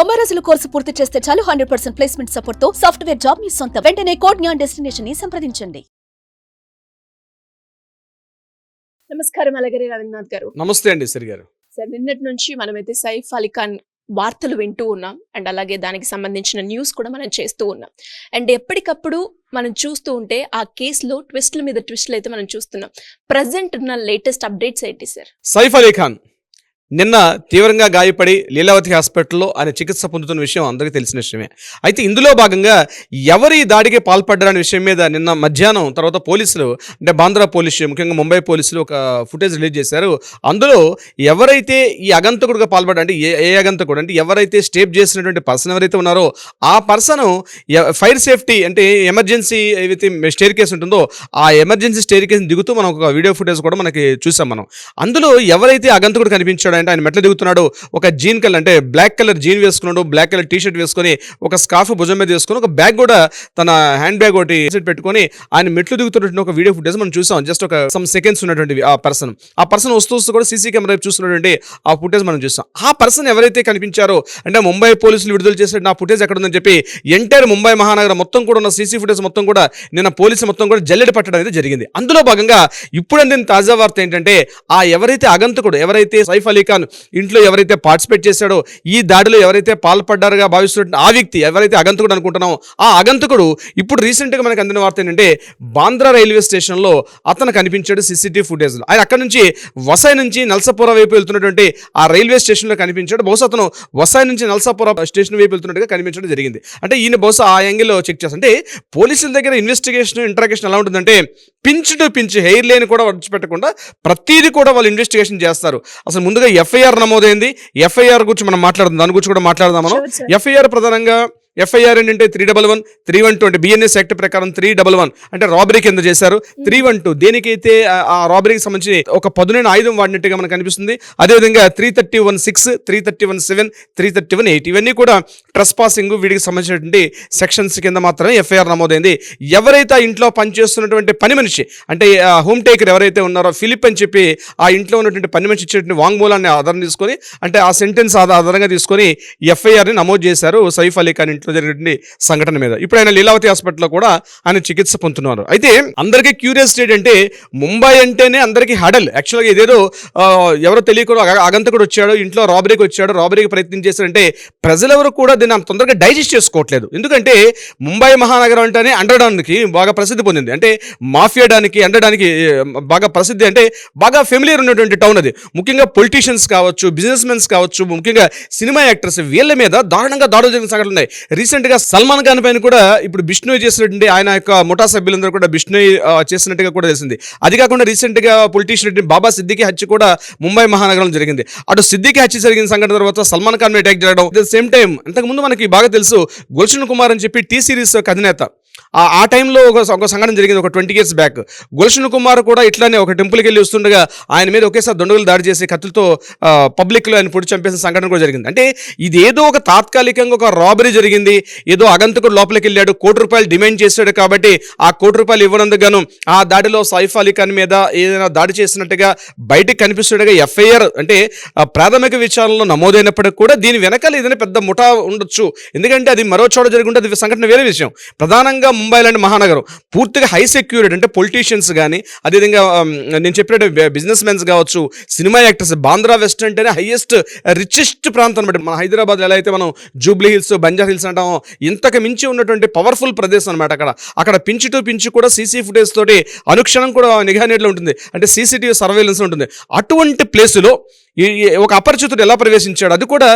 90 రోజుల కోర్సు పూర్తి చేస్తే చాలు 100% ప్లేస్మెంట్ సపోర్ట్ తో సాఫ్ట్వేర్ జాబ్ మీ సొంతం. వెంటనే కోడ్ జ్ఞాన్ డెస్టినేషన్ ని సంప్రదించండి. నమస్కారం అలగిరి రవీంద్రనాథ్ గారు. నమస్తే అండి సరి గారు. సార్, నిన్నటి నుంచి మనమైతే సైఫ్ అలీ ఖాన్ వార్తలు వింటూ ఉన్నాం అండ్ అలాగే దానికి సంబంధించిన న్యూస్ కూడా మనం చేస్తూ ఉన్నాం. అండ్ ఎప్పటికప్పుడు మనం చూస్తూ ఉంటే ఆ కేసులో ట్విస్ట్ల మీద ట్విస్ట్లు అయితే మనం చూస్తున్నాం. ప్రజెంట్ ఉన్న లేటెస్ట్ అప్డేట్స్ ఏంటి సార్? సైఫ్ అలీ ఖాన్ నిన్న తీవ్రంగా గాయపడి లీలావతి హాస్పిటల్లో ఆయన చికిత్స పొందుతున్న విషయం అందరికీ తెలిసిన విషయమే. అయితే ఇందులో భాగంగా ఎవరి దాడికి పాల్పడ్డారనే విషయం మీద నిన్న మధ్యాహ్నం తర్వాత పోలీసులు, అంటే బాంద్రా పోలీసు, ముఖ్యంగా ముంబై పోలీసులు ఒక ఫుటేజ్ రిలీజ్ చేశారు. అందులో ఎవరైతే ఈ అగంతకుడుగా పాల్పడ్డా, అంటే ఏ అగంతకుడు అంటే ఎవరైతే స్టేప్ చేసినటువంటి పర్సన్ ఎవరైతే ఉన్నారో ఆ పర్సన్ ఫైర్ సేఫ్టీ అంటే ఎమర్జెన్సీ ఏదైతే స్టేర్ కేసు ఉంటుందో ఆ ఎమర్జెన్సీ స్టేర్ కేసుని దిగుతూ మనం ఒక వీడియో ఫుటేజ్ కూడా మనకి చూసాం మనం. అందులో ఎవరైతే అగంతకుడు కనిపించాడో అంటే ఆయన మెట్లు దిగుతున్నాడు, ఒక జీన్ కలర్ అంటే బ్లాక్ కలర్ జీన్ వేసుకున్నాడు, బ్లాక్ కలర్ టీషర్ట్ వేసుకొని ఒక స్కార్ఫ్ భుజం మీద వేసుకొని ఒక బ్యాగ్ కూడా తన హ్యాండ్ బ్యాగ్ ఒకటి పెట్టుకొని ఆయన మెట్లు దిగుతున్నటువంటి ఒక వీడియో ఫుటేజ్ మనం చూసాం. జస్ట్ ఒక సమ్ సెకండ్స్ ఉన్నటువంటి ఆ పర్సన్ వస్తూ కూడా సీసీ కెమెరా చూస్తున్నటువంటి ఆ ఫుటేజ్ మనం చూసాం. ఆ పర్సన్ ఎవరైతే కనిపించారో అంటే ముంబై పోలీసులు విడుదల చేసిన ఆ ఫుటేజ్ ఎక్కడ ఉందని చెప్పి ఎంటైర్ ముంబై మహానగరం మొత్తం కూడా ఉన్న సీసీ ఫుటేజ్ మొత్తం కూడా నిన్న పోలీసులు మొత్తం కూడా జల్లెడ పట్టడం అనేది జరిగింది. అందులో భాగంగా ఇప్పుడు అందిన తాజా వార్త ఏంటంటే ఆ ఎవరైతే అగంతకుడు, ఎవరైతే సైఫ్ అలీ ఖాన్ ఇంట్లో ఎవరైతే పార్టిసిపేట్ చేశాడో, ఈ దాడిలో ఎవరైతే పాల్పడ్డారుగా భావిస్తున్న ఆ వ్యక్తి ఎవరైతే అగంతకుడు అనుకుంటున్నామో ఆ అగంతకుడు ఇప్పుడు రీసెంట్గా మనకు అందిన వార్త ఏంటంటే బాంద్రా రైల్వే స్టేషన్లో అతను కనిపించాడు సీసీటీవీ ఫుటేజ్లో. ఆయన అక్కడ నుంచి వసాయ్ నుంచి నల్సాపుర వైపు వెళ్తున్నటువంటి ఆ రైల్వే స్టేషన్లో కనిపించాడు. బహుశా అతను వసాయ్ నుంచి నల్సాపుర స్టేషన్ వైపు వెళ్తున్నట్టుగా కనిపించడం జరిగింది. అంటే ఈయన బహుశా ఆ యాంగిల్లో చెక్ చేస్తాం. అంటే పోలీసుల దగ్గర ఇన్వెస్టిగేషన్ ఇంట్రాగేషన్ ఎలా ఉంటుందంటే pinch to pinch, hair line కూడా విడిచిపెట్టకుండా ప్రతిదీ కూడా వాళ్ళు ఇన్వెస్టిగేషన్ చేస్తారు. అసలు ముందుగా ఎఫ్ఐఆర్ నమోదైంది. ఎఫ్ఐఆర్ గురించి మనం మాట్లాడదాం, దాని గురించి కూడా మాట్లాడదాం మనం. ఎఫ్ఐఆర్ ప్రధానంగా ఎఫ్ఐఆర్ ఏంటంటే 311, 312 అంటే బిఎన్ఎస్ యాక్ట్ ప్రకారం 311 అంటే రాబరీ కింద చేశారు. 312 దేనికైతే ఆ రాబరీకి సంబంధించి ఒక పదునైన ఆయుధం వాడినట్టుగా మనకు కనిపిస్తుంది. అదేవిధంగా 331(6), 331(7), 331(8 ఇవన్నీ కూడా ట్రెస్ పాసింగ్ వీటికి సంబంధించినటువంటి సెక్షన్స్ కింద మాత్రమే ఎఫ్ఐఆర్ నమోదైంది. ఎవరైతే ఆ ఇంట్లో పనిచేస్తున్నటువంటి పని మనిషి అంటే హోమ్ టేకర్ ఎవరైతే ఉన్నారో ఫిలిప్ అని చెప్పి ఆ ఇంట్లో ఉన్నటువంటి పని మనిషి ఇచ్చేటువంటి వాంగ్మూలాన్ని ఆధారం తీసుకొని అంటే ఆ సెంటెన్స్ ఆధారంగా తీసుకొని ఎఫ్ఐఆర్ని నమోదు చేశారు సైఫ్ అలీ ఖాన్ ఇంట్లో జరిగిన సంఘటన మీద. ఇప్పుడు ఆయన లీలావతి హాస్పిటల్లో కూడా ఆయన చికిత్స పొందుతున్నారు. అయితే అందరికీ క్యూరియాసిటీ ఏంటంటే ముంబై అంటేనే అందరికీ హడల్. యాక్చువల్గా ఇదేదో ఎవరో తెలియకుండా అగంతకుడు వచ్చాడు, ఇంట్లో రాబరీకి వచ్చాడు, రాబరీకి ప్రయత్నం చేశారంటే ప్రజలెవరు కూడా దీన్ని అంత తొందరగా డైజెస్ట్ చేసుకోవట్లేదు. ఎందుకంటే ముంబై మహానగరం అంటేనే అండడానికి బాగా ప్రసిద్ధి పొందింది. అంటే మాఫియాడానికి అండడానికి బాగా ప్రసిద్ధి, అంటే బాగా ఫెమిలియర్ ఉన్నటువంటి టౌన్ అది. ముఖ్యంగా పొలిటీషియన్స్ కావచ్చు, బిజినెస్ మెన్స్ కావచ్చు, ముఖ్యంగా సినిమా యాక్టర్స్ వీళ్ళ మీద దారుణంగా దాడులు జరిగిన సంఘటనలు ఉన్నాయి. రీసెంట్గా సల్మాన్ ఖాన్ పైన కూడా ఇప్పుడు బిష్ణోయ్ చేసినటువంటి ఆయన యొక్క ముఠా సభ్యులందరూ కూడా బిష్ణోయ్ చేసినట్టుగా కూడా తెలిసింది. అది కాకుండా రీసెంట్గా పొలిటీషియన్ బాబా సిద్దికి హత్య కూడా ముంబై మహానగరంలో జరిగింది. అటు సిద్దికి హత్య జరిగిన సంఘటన తర్వాత సల్మాన్ ఖాన్ మీద అటాక్ జరగడం. అట్ ద సేమ్ టైం అంతకుముందు మనకి బాగా తెలుసు గుల్షన్ కుమార్ అని చెప్పి టీ సిరీస్ అధినేత, ఆ టైంలో ఒక సంఘటన జరిగింది ఒక 20 years బ్యాక్. గుల్షన్ కుమార్ కూడా ఇట్లానే ఒక టెంపుల్కి వెళ్ళి వస్తుండగా ఆయన మీద ఒకేసారి దొండగులు దాడి చేసి కత్తులతో పబ్లిక్లో ఆయన పొడి చంపేసిన సంఘటన కూడా జరిగింది. అంటే ఇదేదో ఒక తాత్కాలికంగా ఒక రాబరీ జరిగింది, ఏదో అగంతకుడు లోపలికి వెళ్ళాడు, ₹1 డిమాండ్ చేశాడు కాబట్టి ఆ ₹1 ఇవ్వనందుకు గాను ఆ దాడిలో సైఫ్ అలీ ఖాన్ మీద ఏదైనా దాడి చేసినట్టుగా బయటకు కనిపిస్తుండగా ఎఫ్ఐఆర్ అంటే ప్రాథమిక విచారణలో నమోదైనప్పటికీ కూడా దీని వెనకాల ఏదైనా పెద్ద ముఠా ఉండొచ్చు. ఎందుకంటే అది మరో చోట జరుగుంటే అది సంఘటన వేరే విషయం. ప్రధానంగా ముంబై లాంటి మహానగరం పూర్తిగా హై సెక్యూరిటీ, అంటే పొలిటీషియన్స్ కానీ అదేవిధంగా నేను చెప్పినట్టు బిజినెస్ మెన్స్ కావచ్చు, సినిమా యాక్టర్స్. బాంద్రా వెస్ట్ అంటేనే హైయెస్ట్ రిచెస్ట్ ప్రాంతం అనమాట. మన హైదరాబాద్ ఎలా అయితే మనం జూబ్లీ హిల్స్, బంజారా హిల్స్ అంటామో ఇంతకు మించి ఉన్నటువంటి పవర్ఫుల్ ప్రదేశం అనమాట. అక్కడ పించు టు పించు కూడా సీసీ ఫుటేజ్ తోటి అనుక్షణం కూడా నిఘా నీడలో ఉంటుంది, అంటే సీసీటీవీ సర్వేలెన్స్ ఉంటుంది. అటువంటి ప్లేసులో ఒక అపరిచితుడు ఎలా ప్రవేశించాడు, అది కూడా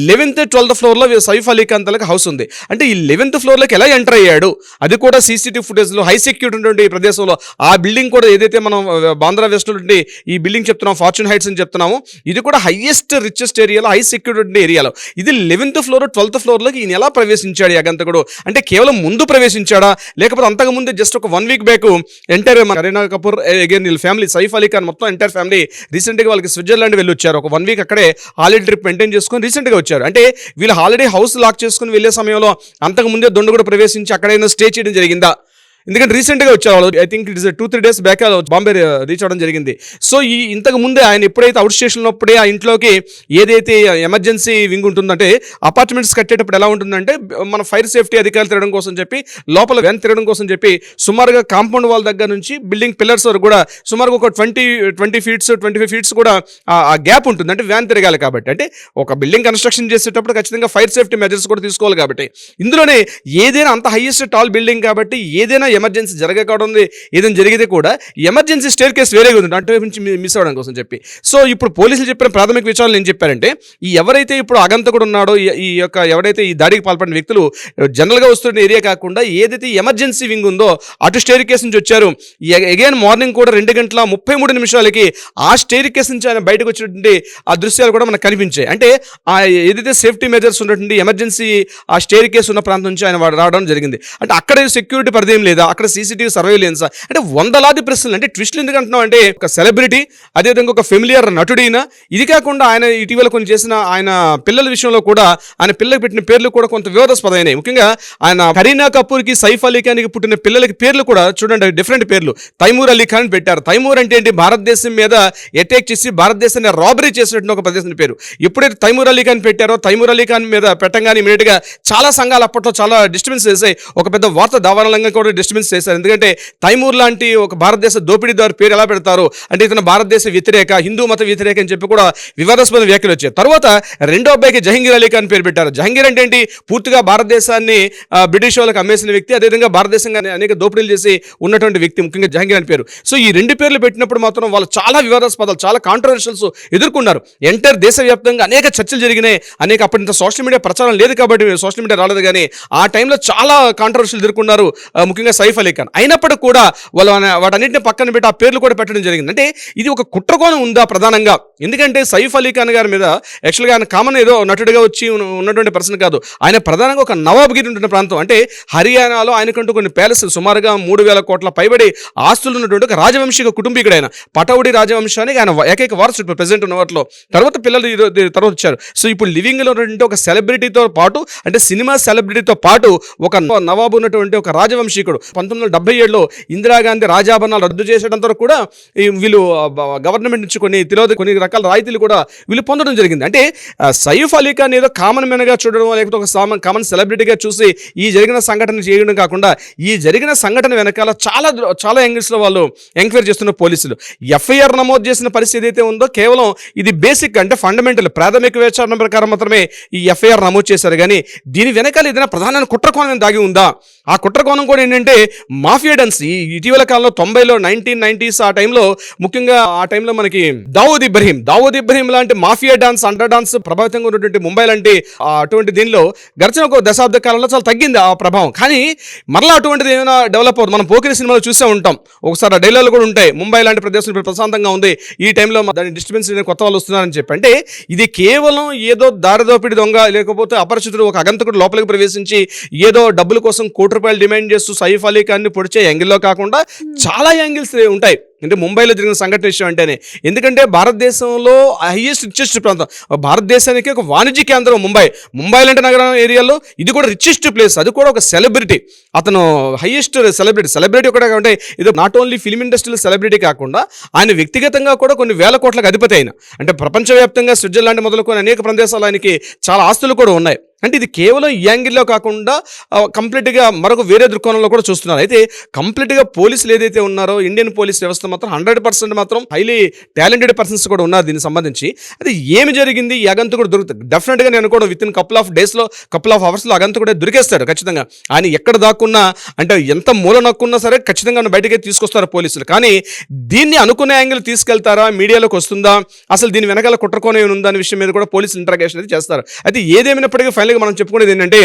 11th, 12th ఫ్లోర్లో సైఫ్ అలీ ఖాన్ తలకు హౌస్ ఉంది. అంటే ఈ 11th ఫ్లోర్లోకి ఎలా ఎంటర్ అయ్యాడు, అది కూడా సీసీటీవీ ఫుటేజ్లో హై సెక్యూరిటీ ఉన్నటువంటి ప్రదేశంలో. ఆ బిల్డింగ్ కూడా ఏదైతే మనం బాంద్రా వెస్ట్ నుండి ఈ బిల్డింగ్ చెప్తున్నాం, ఫార్చ్యూన్ హైట్స్ అని చెప్తున్నాము, ఇది కూడా హైయెస్ట్ రిచెస్ట్ ఏరియాలో, హై సెక్యూరిటీ ఏరియాలో. ఇది 11th ఫ్లోర్, 12th ఫ్లోర్లోకి ఈయన ఎలా ప్రవేశించాడు అగంతకుడు? అంటే కేవలం ముందు ప్రవేశించాడా, లేకపోతే అంతకుముందు జస్ట్ ఒక 1 week back entire Kareena Kapoor again వీళ్ళ ఫ్యామిలీ, సైఫ్ అలీ ఖాన్ మొత్తం ఎంటైర్ ఫ్యామిలీ రీసెంట్గా వాళ్ళకి స్విట్జర్లాండ్ వెళ్ళి వచ్చారు. ఒక 1 week అక్కడే హాలిడే ట్రిప్ మెయింటైన్ చేసుకొని రీసెంట్గా వచ్చారు. అంటే వీళ్ళు హాలిడే హౌస్ లాక్ చేసుకుని వెళ్ళే సమయంలో అంతకు ముందే దొండ కూడా ప్రవేశించి అక్కడైనా స్టే చేయడం జరిగిందా? ఎందుకంటే రీసెంట్గా వచ్చారు వాళ్ళు. I think it is 2-3 days back Bombay reach అవ్వడం జరిగింది. సో ఈ ఇంతకు ముందే ఆయన ఎప్పుడైతే అవుట్ స్టేషన్ ఉన్నప్పుడే ఆ ఇంట్లోకి ఏదైతే ఎమర్జెన్సీ వింగ్ ఉంటుందంటే అపార్ట్మెంట్స్ కట్టేటప్పుడు ఎలా ఉంటుందంటే మన ఫైర్ సేఫ్టీ అధికారులు తిరగడం కోసం చెప్పి లోపల వ్యాన్ తిరగడం కోసం చెప్పి సుమారుగా కాంపౌండ్ వాల్ దగ్గర నుంచి బిల్డింగ్ పిల్లర్స్ వరకు కూడా సుమారుగా ఒక 20 feet 25 feet కూడా ఆ గ్యాప్ ఉంటుంది. అంటే వ్యాన్ తిరగాలి కాబట్టి, అంటే ఒక బిల్డింగ్ కన్స్ట్రక్షన్ చేసేటప్పుడు ఖచ్చితంగా ఫైర్ సేఫ్టీ మెజర్స్ కూడా తీసుకోవాలి కాబట్టి ఇందులోనే ఏదైనా అంత హైయెస్ట్ టాల్ బిల్డింగ్ కాబట్టి ఏదైనా ఎమర్జెన్సీ జరగకూడదు, ఏదైనా జరిగితే కూడా ఎమర్జెన్సీ స్టేర్ కేస్ వేరేగా ఉంది అటువైపు నుంచి మిస్ అవ్వడం కోసం చెప్పి. సో ఇప్పుడు పోలీసులు చెప్పిన ప్రాథమిక విచారణలు ఏం చెప్పారంటే ఈ ఎవరైతే ఇప్పుడు అగంతకుడు ఉన్నాడో ఈ యొక్క ఎవరైతే ఈ దాడికి పాల్పడిన వ్యక్తులు జనరల్గా వస్తున్న ఏరియా కాకుండా ఏదైతే ఎమర్జెన్సీ వింగ్ ఉందో అటు స్టేర్ కేస్ నుంచి వచ్చారు. అగైన్ మార్నింగ్ కూడా 2:33 ఆ స్టేర్ కేస్ నుంచి ఆయన బయటకు వచ్చినటువంటి ఆ దృశ్యాలు కూడా మనకు కనిపించాయి. అంటే ఆ ఏదైతే సేఫ్టీ మెజర్స్ ఉన్నటువంటి ఎమర్జెన్సీ ఆ స్టేర్ కేస్ ఉన్న ప్రాంతం నుంచి ఆయన రావడం జరిగింది. అంటే అక్కడ సెక్యూరిటీ పరిధి ఏం లేదా, అక్కడ సీసీటీవీ సర్వేలెన్స్, అంటే వందలాది ప్రశ్నలు. అంటే ట్విస్టులు ఎందుకు అంటున్నాం అంటే ఒక సెలబ్రిటీ, అదేవిధంగా ఒక ఫెమిలియర్ నటుడైన, ఇది కాకుండా ఆయన ఇటీవల కొన్ని చేసిన ఆయన పిల్లల విషయంలో కూడా ఆయన పిల్లలకు పెట్టిన పేర్లు కూడా కొంత వివాదాస్పదమైనవి. ముఖ్యంగా ఆయన కరీనా కపూర్కి సైఫ్ అలీ ఖాన్కి పుట్టిన పిల్లలకి పేర్లు కూడా చూడండి డిఫరెంట్ పేర్లు. తైమూర్ అలీ ఖాన్ పెట్టారు. తైమూర్ అంటే ఏంటి, భారతదేశం మీద అటాక్ చేసి భారతదేశాన్ని రాబరీ చేసినట్టు ఒక ప్రదేశం పేరు. ఎప్పుడైతే తైమూర్ అలీ ఖాన్ పెట్టారో తైమూర్ అలీ ఖాన్ మీద పెట్టగానే ఇమీడియట్గా చాలా సంఘాలు అప్పట్లో చాలా డిస్టర్బెన్స్ చేశాయి. ఒక పెద్ద వార్త దావానంగా కూడా డిస్టర్బెన్స్ చేశారు. ఎందుకంటే తైమూర్ లాంటి ఒక భారతదేశ దోపిడీదారు పేరు ఎలా పెడతారు అంటే ఇతను భారతదేశ వ్యతిరేక, హిందూ మత వ్యతిరేక అని చెప్పి కూడా వివాదాస్పద వ్యాఖ్యలు వచ్చాయి. తర్వాత రెండో అబ్బాయికి జహంగీర్ అలీ ఖాన్ పేరు పెట్టారు. జహంగీర్ అంటే ఏంటి, పూర్తిగా భారతదేశాన్ని బ్రిటిష్ వాళ్ళకి అమ్మేసిన వ్యక్తి, అదేవిధంగా భారతదేశంగా అనేక దోపిడీలు చేసి ఉన్నటువంటి వ్యక్తి, ముఖ్యంగా జహంగీర్ అని పేరు. సో ఈ రెండు పేర్లు పెట్టినప్పుడు మాత్రం వాళ్ళు చాలా వివాదాస్పదాలు, చాలా కాంట్రవర్షియల్స్ ఎదుర్కొన్నారు. ఎంటైర్ దేశవ్యాప్తంగా అనేక చర్చలు జరిగినాయి. అప్పటి సోషల్ మీడియా ప్రచారం లేదు కాబట్టి సోషల్ మీడియా రాలేదు, కానీ ఆ టైంలో చాలా కాంట్రవర్షియల్ ఎదుర్కొన్నారు, ముఖ్యంగా సైఫ్ అలీ ఖాన్. అయినప్పటికీ కూడా వాళ్ళు వాటన్నింటిని పక్కన పెట్టి ఆ పేర్లు కూడా పెట్టడం జరిగింది. అంటే ఇది ఒక కుట్రకోణం ఉందా ప్రధానంగా? ఎందుకంటే సైఫ్ అలీ ఖాన్ గారి మీద యాక్చువల్గా ఆయన కామన్ ఏదో నటుడిగా వచ్చి ఉన్నటువంటి పర్సన్ కాదు. ఆయన ప్రధానంగా ఒక నవాబ్గిరి ఉంటున్న ప్రాంతం, అంటే హర్యానాలో ఆయనకంటూ కొన్ని ప్యాలెస్ సుమారుగా 3,000 కోట్ల పైబడి ఆస్తులు ఉన్నటువంటి ఒక రాజవంశిక కుటుంబీకుడు ఆయన. పటౌడి రాజవంశానికి ఆయన ఏకైక వారసుడు ప్రెసెంట్ ఉన్న వాటిలో. తర్వాత పిల్లలు తర్వాత వచ్చారు. సో ఇప్పుడు లివింగ్లో ఉన్నటువంటి ఒక సెలబ్రిటీతో పాటు, అంటే సినిమా సెలబ్రిటీతో పాటు ఒక నవాబు ఉన్నటువంటి ఒక రాజవంశీకుడు 1977లో ఇందిరాగాంధీ రాజాభరణాలు రద్దు చేసేటంతో కూడా వీళ్ళు గవర్నమెంట్ నుంచి కొన్ని రకాల రాయితీలు కూడా వీళ్ళు పొందడం జరిగింది. అంటే సైఫ్ అలీ ఖాన్ ఏదో కామన్ మెన్గా చూడడం, లేకపోతే ఒక కామన్ సెలబ్రిటీగా చూసి ఈ జరిగిన సంఘటన చేయడం కాకుండా ఈ జరిగిన సంఘటన వెనకాల చాలా యాంగిల్స్లో వాళ్ళు ఎంక్వైరీ చేస్తున్న పోలీసులు ఎఫ్ఐఆర్ నమోదు చేసిన పరిస్థితి ఏదైతే ఉందో కేవలం ఇది బేసిక్, అంటే ఫండమెంటల్ ప్రాథమిక విచారణ ప్రకారం మాత్రమే ఈ ఎఫ్ఐఆర్ నమోదు చేశారు. కానీ దీని వెనకాల ఏదైనా ప్రధాన కుట్రకోణం దాగి ఉందా? ఆ కుట్రకోణం కూడా ఏంటంటే మాఫియా డాన్స్. ఈ ఇటీవల కాలంలో 90లో 1990s ఆ టైంలో, ముఖ్యంగా ఆ టైంలో మనకి దావూద్ ఇబ్రహీం లాంటి మాఫియా డాన్స్, అండర్ డాన్స్ ప్రభావితంగా ఉన్నటువంటి ముంబై లాంటి అటువంటి దీనిలో గడిచిన ఒక దశాబ్ద కాలంలో చాలా తగ్గింది ఆ ప్రభావం. కానీ మరలా అటువంటిది ఏమైనా డెవలప్ అవుతుంది. మనం పోకిరి సినిమాలో చూసే ఉంటాం, ఒకసారి డైలాగులు కూడా ఉంటాయి, ముంబై లాంటి ప్రదేశం ఇప్పుడు ప్రశాంతంగా ఉంది, ఈ టైంలో దాని డిస్టర్బెన్స్ కొత్త వాళ్ళు వస్తున్నారని చెప్పి. అంటే ఇది కేవలం ఏదో దారిదోపిడి దొంగ, లేకపోతే అపరిచితుడు ఒక అగంతకుడు లోపలికి ప్రవేశించి ఏదో డబ్బుల కోసం ₹1 డిమాండ్ చేస్తూ సైఫ్ అలీ ఖాన్ని పొడిచే యాంగిల్లో కాకుండా చాలా యాంగిల్స్ ఉంటాయి. అంటే ముంబైలో జరిగిన సంఘటన విషయం అంటేనే, ఎందుకంటే భారతదేశంలో హైయెస్ట్ రిచెస్ట్ ప్రాంతం, భారతదేశానికి ఒక వాణిజ్య కేంద్రం ముంబై లాంటి నగరం ఏరియాలో ఇది కూడా రిచెస్ట్ ప్లేస్. అది కూడా ఒక సెలబ్రిటీ, అతను హైయెస్ట్ సెలబ్రిటీ ఒకటే కాకుండా ఇది నాట్ ఓన్లీ ఫిల్మ్ ఇండస్ట్రీలో సెలబ్రిటీ కాకుండా ఆయన వ్యక్తిగతంగా కూడా కొన్ని వేల కోట్లకు అధిపతి అయిన, అంటే ప్రపంచవ్యాప్తంగా స్విట్జర్లాండ్ మొదలుకొని అనేక ప్రదేశాలు ఆయనకి చాలా ఆస్తులు కూడా ఉన్నాయి. అంటే ఇది కేవలం ఈ యాంగిల్లో కాకుండా కంప్లీట్గా మరొక వేరే దృక్కోణంలో కూడా చూస్తున్నారు. అయితే కంప్లీట్గా పోలీసులు ఏదైతే ఉన్నారో ఇండియన్ పోలీస్ వ్యవస్థ మాత్రం 100% మాత్రం హైలీ టాలెంటెడ్ పర్సన్స్ కూడా ఉన్నారు దీనికి సంబంధించి. అది ఏమి జరిగింది, ఈ అగంతకుడు దొరుకుతుంది డెఫినెట్గా. నేను కూడా విత్ ఇన్ కపుల్ ఆఫ్ డేస్లో కపుల్ ఆఫ్ అవర్స్లో అగంతకుడే దొరికేస్తాడు ఖచ్చితంగా. ఆయన ఎక్కడ దాక్కున్నా, అంటే ఎంత మూల నక్కున్నా సరే ఖచ్చితంగా బయటకే తీసుకొస్తారు పోలీసులు. కానీ దీన్ని అనుకునే యాంగిల్ తీసుకెళ్తారా, మీడియాలోకి వస్తుందా, అసలు దీని వెనకాల కుట్రకోణం ఏమి ఉందా అనే విషయం మీద కూడా పోలీసులు ఇంటరాగేషన్ అయితే చేస్తారు. అయితే ఏదేమైనప్పటికీ ఫైనల్ మనం చెప్పుకునేది ఏంటంటే,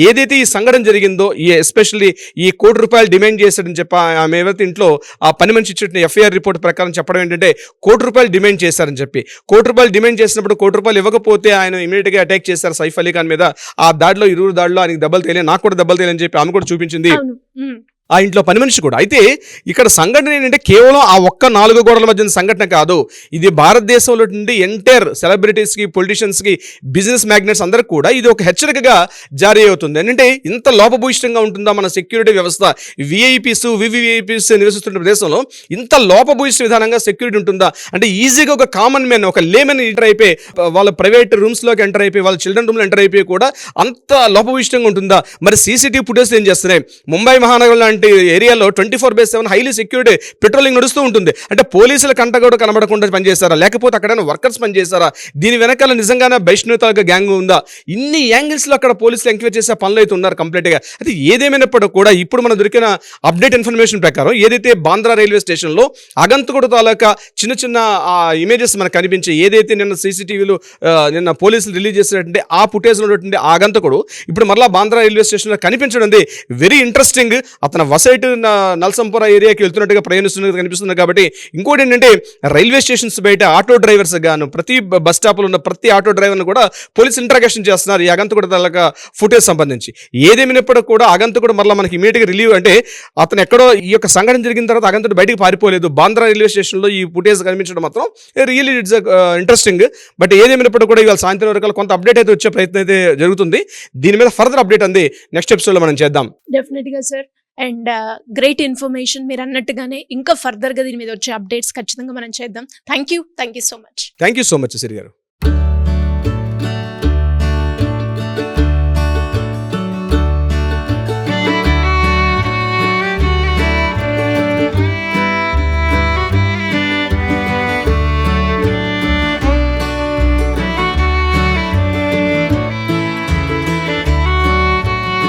ఏదైతే ఈ సంఘటన జరిగిందో, ఈ ఎస్పెషల్లీ ఈ ₹1 డిమాండ్ చేశాడని చెప్పి ఆమె ఏవైతే ఇంట్లో ఆ పని మనిషి ఇచ్చిన ఎఫ్ఐఆర్ రిపోర్ట్ ప్రకారం చెప్పడం ఏంటంటే ₹1 డిమాండ్ చేశారని చెప్పి. ₹1 డిమాండ్ చేసినప్పుడు ₹1 ఇవ్వకపోతే ఆయన ఇమీడియట్గా అటాక్ చేశారు సైఫ్ అలీ ఖాన్ మీద. ఆ దాడిలో 20 దాడిలో ఆయనకి దెబ్బలు తేలే, నాకు కూడా దెబ్బలు తేలని చెప్పి ఆమె కూడా చూపించింది. ఆ ఇంట్లో పని మనిషి కూడా. అయితే ఇక్కడ సంఘటన ఏంటంటే కేవలం ఆ ఒక్క 4 గోడల మధ్య సంఘటన కాదు, ఇది భారతదేశంలో నుండి ఎంటైర్ సెలబ్రిటీస్కి, పొలిటీషియన్స్కి, బిజినెస్ మ్యాగ్నెట్స్ అందరికి కూడా ఇది ఒక హెచ్చరికగా జారీ అవుతుంది. ఏంటంటే ఇంత లోపభూయిష్టంగా ఉంటుందా మన సెక్యూరిటీ వ్యవస్థ, విఐపీస్ వివిఐపీస్ నివసిస్తున్న ప్రదేశంలో ఇంత లోపభూయిష్ట విధానంగా సెక్యూరిటీ ఉంటుందా అంటే ఈజీగా ఒక కామన్ మ్యాన్, ఒక లేమెన్ ఎంటర్ అయిపోయి వాళ్ళ ప్రైవేట్ రూమ్స్లోకి ఎంటర్ అయిపోయి, వాళ్ళ చిల్డ్రన్ రూమ్లో ఎంటర్ అయిపోయి కూడా అంత లోపభూయిష్టంగా ఉంటుందా? మరి సీసీటీవీ ఫుటేజ్ ఏం చేస్తున్నాయి? ముంబై మహానగరం లాంటి ఏరియాలో 24/7 హైలీ సెక్యూరిటీ పెట్రోలింగ్ నడుస్తూ ఉంటుంది. అంటే పోలీసుల కంట కూడా కనబడకుండా పనిచేస్తారా, లేకపోతే అక్కడైనా వర్కర్స్ పనిచేస్తారా, దీని వెనకాల నిజంగానే వైష్ణవత గ్యాంగ్ ఉందా? ఇన్ని యాంగిల్స్లో అక్కడ పోలీసులు ఎంక్వైరీ చేసే పనులు అయితే ఉన్నారు కంప్లీట్గా. అయితే ఏదేమైనప్పటికీ కూడా ఇప్పుడు మనం దొరికిన అప్డేట్ ఇన్ఫర్మేషన్ ప్రకారం ఏదైతే బాంద్రా రైల్వే స్టేషన్లో అగంతకుడు తాలూకా చిన్న చిన్న ఇమేజెస్ మనకు కనిపించే, ఏదైతే నిన్న సీసీటీవీలో నిన్న పోలీసులు రిలీజ్ చేసినటువంటి ఆ ఫుటేజ్లో ఉన్నటువంటి ఆ అగంతకుడు ఇప్పుడు మరలా బాంద్రా రైల్వే స్టేషన్లో కనిపించడం వెరీ ఇంట్రెస్టింగ్. అతను వసైట్ నల్సంపుర ఏరియాకి వెళ్తున్నట్టుగా ప్రయాణిస్తున్నట్టుగా కనిపిస్తుంది. కాబట్టి ఇంకోటి ఏంటంటే రైల్వే స్టేషన్స్ బయట ఆటో డ్రైవర్స్ గాను ప్రతి బస్ స్టాప్లో ఉన్న ప్రతి ఆటో డ్రైవర్ను కూడా పోలీసు ఇంట్రాగేషన్ చేస్తున్నారు ఈ అగంతకుడు తాలూకా ఫుటేజ్ సంబంధించి. ఏదేమైనప్పటికీ కూడా అగంతకుడు మరలా మనకి ఇమీడియట్గా రిలీవ్ అంటే అతను ఎక్కడో ఈ యొక్క సంఘటన జరిగిన తర్వాత అగంతకుడు బయటికి పారిపోలేదు. బాంద్రా రైల్వే స్టేషన్లో ఈ ఫుటేజ్ కనిపించడం మాత్రం రియల్లీ ఇట్స్ ఇంట్రెస్టింగ్. బట్ ఏదేమైనప్పటికీ కూడా ఇవాళ సాయంత్రం వరకు కొంత అప్డేట్ అయితే వచ్చే ప్రయత్నం అయితే జరుగుతుంది. దీని మీద ఫర్దర్ అప్డేట్ అంది నెక్స్ట్ ఎపిసోడ్లో మనం చేద్దాం. డెఫినెట్గా సార్. అండ్ గ్రేట్ ఇన్ఫర్మేషన్ మీరు అన్నట్టుగానే ఇంకా ఫర్దర్గా దీని మీద వచ్చే అప్డేట్స్ ఖచ్చితంగా మనం చేద్దాం. Thank you so much. Thank you so much Siri గారు.